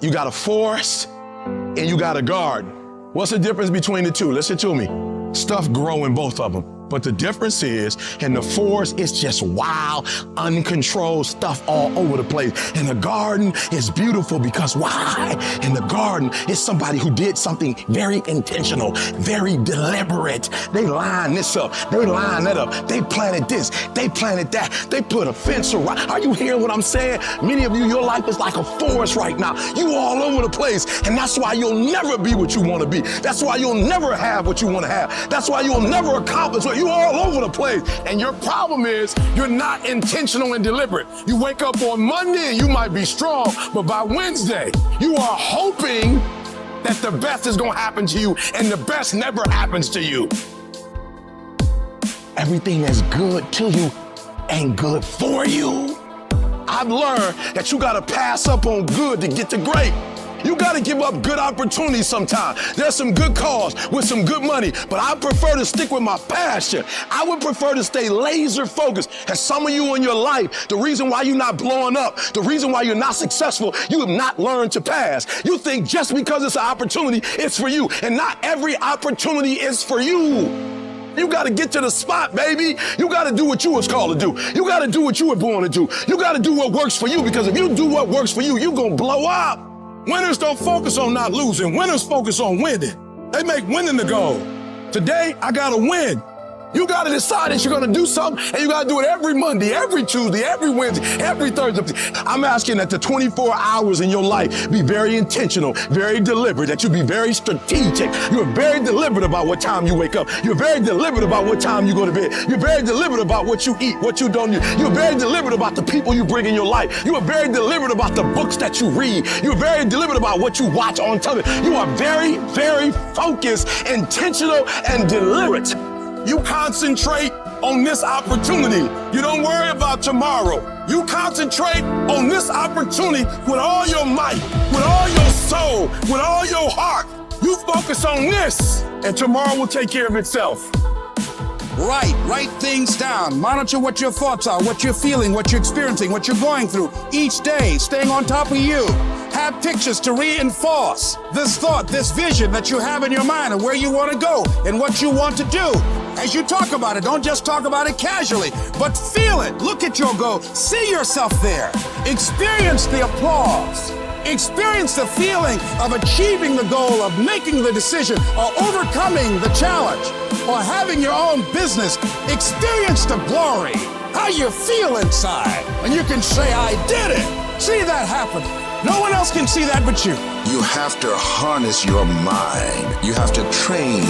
You got a forest and you got a garden. What's the difference between the two? Listen to me. Stuff grow in both of them. But the difference is, in the forest, it's just wild, uncontrolled stuff all over the place. And the garden is beautiful because why? In the garden, it's somebody who did something very intentional, very deliberate. They line this up, they line that up, they planted this, they planted that, they put a fence around. Are you hearing what I'm saying? Many of you, your life is like a forest right now. You all over the place, and that's why you'll never be what you want to be. That's why you'll never have what you want to have. That's why you'll never accomplish what you all over the place. And your problem is you're not intentional and deliberate. You wake up on Monday and you might be strong, but by Wednesday, you are hoping that the best is going to happen to you, and the best never happens to you. Everything that's good to you ain't good for you. I've learned that you got to pass up on good to get to great. You got to give up good opportunities sometimes. There's some good cause with some good money, but I prefer to stick with my passion. I would prefer to stay laser focused. And some of you in your life, the reason why you're not blowing up, the reason why you're not successful, you have not learned to pass. You think just because it's an opportunity, it's for you. And not every opportunity is for you. You got to get to the spot, baby. You got to do what you was called to do. You got to do what you were born to do. You got to do what works for you, because if you do what works for you, you're going to blow up. Winners don't focus on not losing. Winners focus on winning. They make winning the goal. Today, I got to win. You got to decide that you're going to do something, and you got to do it every Monday, every Tuesday, every Wednesday, every Thursday. I'm asking that the 24 hours in your life be very intentional, very deliberate, that you be very strategic. You're very deliberate about what time you wake up. You're very deliberate about what time you go to bed. You're very deliberate about what you eat, what you don't eat. You're very deliberate about the people you bring in your life. You are very deliberate about the books that you read. You're very deliberate about what you watch on television. You are very, very focused, intentional, and deliberate. You concentrate on this opportunity. You don't worry about tomorrow. You concentrate on this opportunity with all your might, with all your soul, with all your heart. You focus on this, and tomorrow will take care of itself. Write things down. Monitor what your thoughts are, what you're feeling, what you're experiencing, what you're going through each day, staying on top of you. Have pictures to reinforce this thought, this vision that you have in your mind of where you want to go and what you want to do. As you talk about it, don't just talk about it casually, but feel it. Look at your goal. See yourself there. Experience the applause. Experience the feeling of achieving the goal, of making the decision, or overcoming the challenge, or having your own business. Experience the glory, how you feel inside. And you can say, I did it. See that happen. No one else can see that but you. You have to harness your mind. You have to train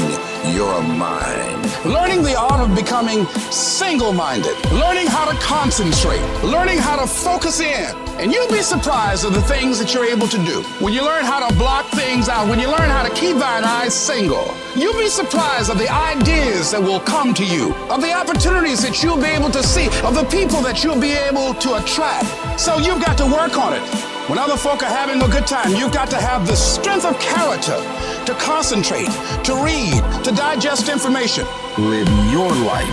your mind. Learning the art of becoming single-minded. Learning how to concentrate. Learning how to focus in. And you'll be surprised at the things that you're able to do. When you learn how to block things out, when you learn how to keep thine eyes single, you'll be surprised of the ideas that will come to you, of the opportunities that you'll be able to see, of the people that you'll be able to attract. So you've got to work on it. When other folk are having a good time, you've got to have the strength of character to concentrate, to read, to digest information. Live your life.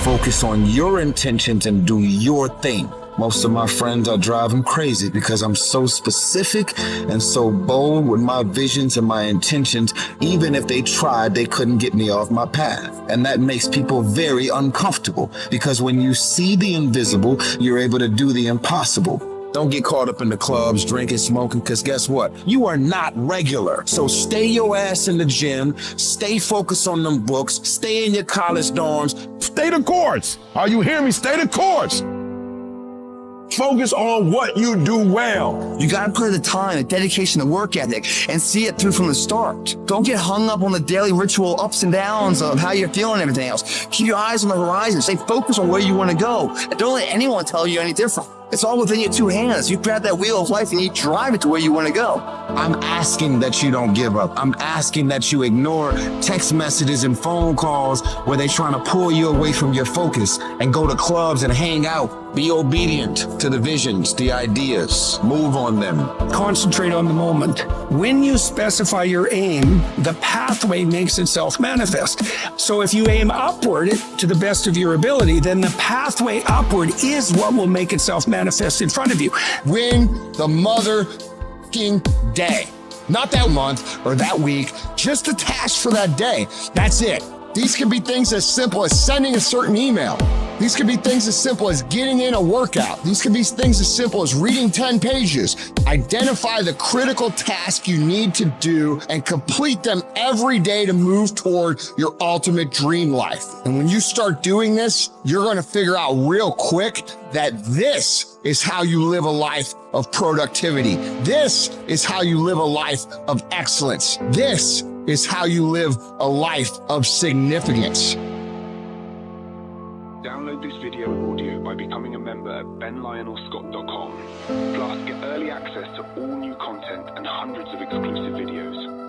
Focus on your intentions and do your thing. Most of my friends are driving crazy because I'm so specific and so bold with my visions and my intentions. Even if they tried, they couldn't get me off my path. And that makes people very uncomfortable, because when you see the invisible, you're able to do the impossible. Don't get caught up in the clubs, drinking, smoking, because guess what? You are not regular. So stay your ass in the gym, stay focused on them books, stay in your college dorms. Stay the course. Are you hearing me? Stay the course. Focus on what you do well. You gotta put in the time, the dedication, the work ethic, and see it through from the start. Don't get hung up on the daily ritual ups and downs of how you're feeling and everything else. Keep your eyes on the horizon. Stay focused on where you want to go. And don't let anyone tell you any different. It's all within your two hands. You grab that wheel of life and you drive it to where you want to go. I'm asking that you don't give up. I'm asking that you ignore text messages and phone calls where they're trying to pull you away from your focus, and go to clubs and hang out. Be obedient to the visions, the ideas. Move on them. Concentrate on the moment. When you specify your aim, the pathway makes itself manifest. So if you aim upward to the best of your ability, then the pathway upward is what will make itself manifest in front of you. Ring the mother fucking day. Not that month or that week, just a task for that day. That's it. These can be things as simple as sending a certain email. These can be things as simple as getting in a workout. These can be things as simple as reading 10 pages. Identify the critical task you need to do and complete them every day to move toward your ultimate dream life. And when you start doing this, you're going to figure out real quick that this is how you live a life of productivity. This is how you live a life of excellence. This is how you live a life of significance. Download this video and audio by becoming a member at benlionelscott.com. Plus, get early access to all new content and hundreds of exclusive videos.